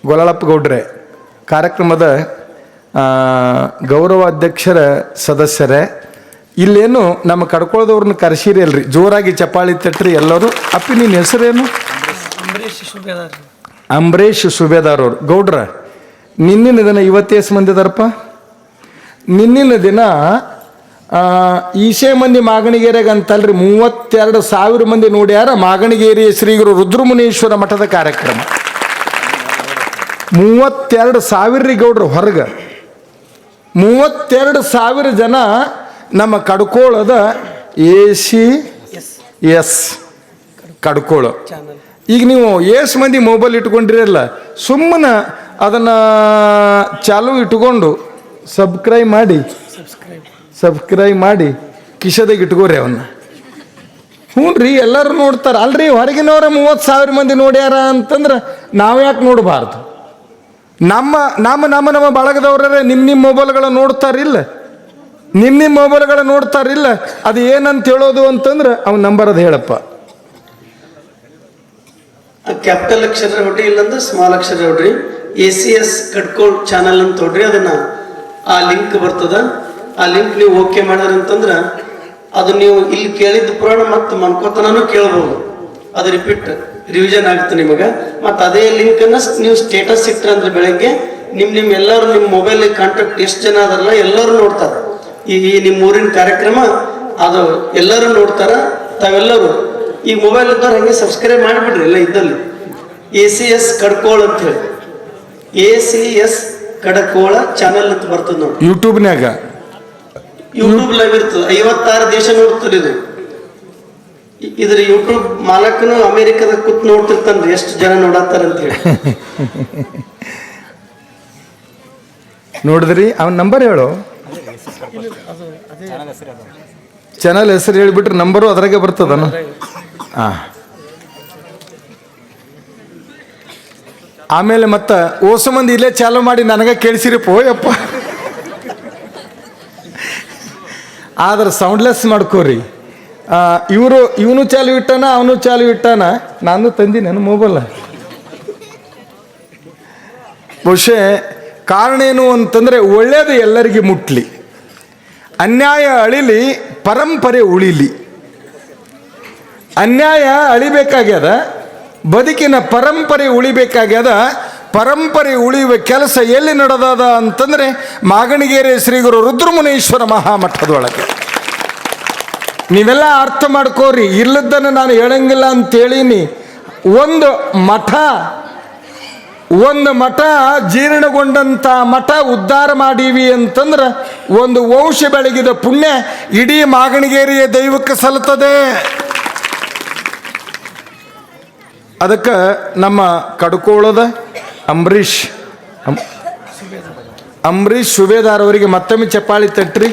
ಗೊಲ್ಲಳಪ್ಪ ಗೌಡ್ರೆ, ಕಾರ್ಯಕ್ರಮದ ಗೌರವ ಅಧ್ಯಕ್ಷರ ಸದಸ್ಯರೇ, ಇಲ್ಲೇನು ನಮ್ಮ ಕಡ್ಕೊಳ್ಳೋದವ್ರನ್ನ ಕರೆಸಿರಿ ಅಲ್ರಿ, ಜೋರಾಗಿ ಚಪ್ಪಾಳಿ ತಟ್ರಿ ಎಲ್ಲರೂ. ಅಪ್ಪಿ ನಿನ್ನ ಹೆಸರೇನು? ಅಂಬರೀಷ್ ಸುಬೇದಾರ್ ಅವ್ರು. ಗೌಡ್ರ, ನಿನ್ನಿನ ದಿನ ಇವತ್ತೇಸು ಮಂದಿ ಅದಾರಪ್ಪ? ನಿನ್ನಿನ ದಿನ ಈಶೆ ಮಂದಿ ಮಾಗಣಿಗೇರಿಯಾಗ ಅಂತಲ್ರಿ 32,000 ಮಂದಿ ನೋಡ್ಯಾರ ಮಾಗಣಿಗೇರಿ ಶ್ರೀ ಗುರು ರುದ್ರಮುನೀಶ್ವರ ಮಠದ ಕಾರ್ಯಕ್ರಮ. 32,000 ರೀ ಗೌಡ್ರು ಹೊರಗೆ. 32,000 ಜನ ನಮ್ಮ ಕಡ್ಕೋಳದ ACS ಕಡ್ಕೋಳು. ಈಗ ನೀವು ಎಷ್ಟು ಮಂದಿ ಮೊಬೈಲ್ ಇಟ್ಕೊಂಡಿರಲ್ಲ, ಸುಮ್ಮನೆ ಅದನ್ನು ಚಾಲು ಇಟ್ಕೊಂಡು ಸಬ್ಸ್ಕ್ರೈಬ್ ಮಾಡಿ ಕಿಶದಾಗ ಇಟ್ಕೋರಿ ಅವನ್ನ. ಹ್ಞೂ ರೀ, ಎಲ್ಲರೂ ನೋಡ್ತಾರೆ ಅಲ್ರಿ. ಹೊರಗಿನವ್ರ 30,000 ಮಂದಿ ನೋಡ್ಯಾರ ಅಂತಂದ್ರೆ ನಾವು ಯಾಕೆ ನೋಡಬಾರ್ದು? ನಮ್ಮ ಬಳಗದವ್ರೇ ನಿಮ್ಮ ಮೊಬೈಲ್ಗಳ ನೋಡ್ತಾರಿಲ್ಲ, ನಿಮ್ಮ ಮೊಬೈಲ್ಗಳ ನೋಡ್ತಾರಿಲ್ಲ. ಅದು ಏನಂತ ಹೇಳೋದು ಅಂತಂದ್ರೆ ಅವ್ನ ನಂಬರ್ ಅದು ಹೇಳಪ್ಪ. ಕ್ಯಾಪಿಟಲ್ ಅಕ್ಷರ ಹೊಡ್ರಿ, ಇಲ್ಲಂದ್ರೆ ಸ್ಮಾಲ್ ಅಕ್ಷರ ಹೊಡ್ರಿ. ACS ಕಡ್ಕೋಳ್ ಚಾನಲ್ ಅಂತ ಹೊಡ್ರಿ. ಅದನ್ನ ಆ ಲಿಂಕ್ ಬರ್ತದ. ಆ ಲಿಂಕ್ ನೀವು ಓಕೆ ಮಾಡಿದ್ರಿ ಅಂತಂದ್ರ ಅದು ನೀವು ಇಲ್ಲಿ ಕೇಳಿದ ಪುರಾಣ ಮತ್ತೆ ಮನ್ಕೋತನೂ ಕೇಳ್ಬೋದು. ಅದು ರಿವಿಷನ್ ಆಗುತ್ತೆ ನಿಮಗೆ. ಮತ್ತು ಅದೇ ಲಿಂಕ್ ಅನ್ನ ನೀವು ಸ್ಟೇಟಸ್ ಇಟ್ರಿ ಅಂದ್ರೆ ಬೆಳಗ್ಗೆ ನಿಮ್ ಎಲ್ಲರೂ ನಿಮ್ಮ ಮೊಬೈಲ್ ಕಾಂಟ್ಯಾಕ್ಟ್ ಎಷ್ಟು ಜನ ಅದಲ್ಲ ಎಲ್ಲರೂ ನೋಡ್ತಾರೆ. ಈ ನಿಮ್ಮ ಊರಿನ ಕಾರ್ಯಕ್ರಮ ಅದು ಎಲ್ಲರೂ ನೋಡ್ತಾರ. ತಾವೆಲ್ಲರೂ ಈ ಮೊಬೈಲ್ ಇದ್ದವ್ರು ಹಂಗೆ ಸಬ್ಸ್ಕ್ರೈಬ್ ಮಾಡಿಬಿಡ್ರಿ. ಎಲ್ಲ ಇದ್ದಲ್ಲಿ ACS ಕಡ್ಕೋಳ ಅಂತ ಹೇಳಿ ACS ಕಡಕೋಳ ಚಾನಲ್ ಅಂತ ಬರ್ತದೆ ನೋಡಿ. ಯೂಟ್ಯೂಬ್ ಲೈವ್ ಇರ್ತದೆ. 56 ದೇಶ ನೋಡ್ತಾರೆ. ಇದ್ರ ಯೂಟ್ಯೂಬ್ ಮಾಲಕನು ಅಮೆರಿಕದ ಕೂತ್ ನೋಡ್ತಿರ್ತಾನ್ರಿ ಎಷ್ಟು ಜನ ನೋಡತ್ತಾರ ಅಂತ ಹೇಳಿ. ನೋಡಿದ್ರಿ? ಅವನ ನಂಬರ್ ಹೇಳು. ಚಾನಲ್ ಹೆಸರು ಹೇಳಿಬಿಟ್ರೆ ನಂಬರು ಅದ್ರಾಗೆ ಬರ್ತದನ. ಆಮೇಲೆ ಮತ್ತೆ ಓಸ ಮಂದಿ ಇಲ್ಲೇ ಚಾಲು ಮಾಡಿ ನನಗೆ ಕೇಳಿಸಿರಿ ಪೋಯಪ್ಪ. ಆದ್ರೆ ಸೌಂಡ್ಲೆಸ್ ಮಾಡ್ಕೋರಿ. ಇವನು ಚಾಲು ಇಟ್ಟಾನ, ಅವನು ಚಾಲು ಇಟ್ಟಾನ, ನಾನು ತಂದಿ ನನ್ನ ಮೊಬೈಲ್. ಬಹುಶಃ ಕಾರಣ ಏನು ಅಂತಂದರೆ ಒಳ್ಳೇದು ಎಲ್ಲರಿಗೆ ಮುಟ್ಲಿ, ಅನ್ಯಾಯ ಅಳಿಲಿ, ಪರಂಪರೆ ಉಳಿಲಿ. ಅನ್ಯಾಯ ಅಳಿಬೇಕಾಗ್ಯದ, ಬದುಕಿನ ಪರಂಪರೆ ಉಳಿಬೇಕಾಗ್ಯದ. ಪರಂಪರೆ ಉಳಿಯುವ ಕೆಲಸ ಎಲ್ಲಿ ನಡೆದದ ಅಂತಂದರೆ ಮಾಗಣಿಗೇರಿ ಶ್ರೀ ಗುರು ರುದ್ರಮುನೀಶ್ವರ ಮಹಾಮಠದೊಳಗೆ. ನೀವೆಲ್ಲ ಅರ್ಥ ಮಾಡ್ಕೋರಿ. ಇಲ್ಲದನ್ನು ನಾನು ಹೇಳಂಗಿಲ್ಲ ಅಂತೇಳೀನಿ. ಒಂದು ಮಠ ಜೀರ್ಣಗೊಂಡಂಥ ಮಠ ಉದ್ಧಾರ ಮಾಡೀವಿ ಅಂತಂದ್ರೆ ಒಂದು ವಂಶ ಬೆಳಗಿದ ಪುಣ್ಯ ಇಡೀ ಮಾಗಣಿಗೇರಿಯ ದೈವಕ್ಕೆ ಸಲ್ಲುತ್ತದೆ. ಅದಕ್ಕೆ ನಮ್ಮ ಕಡ್ಕೋಳದ ಅಂಬರೀಷ್ ಸುಬೇದಾರ್ ಅವರಿಗೆ ಮತ್ತೊಮ್ಮೆ ಚಪ್ಪಾಳಿ ತಟ್ರಿ.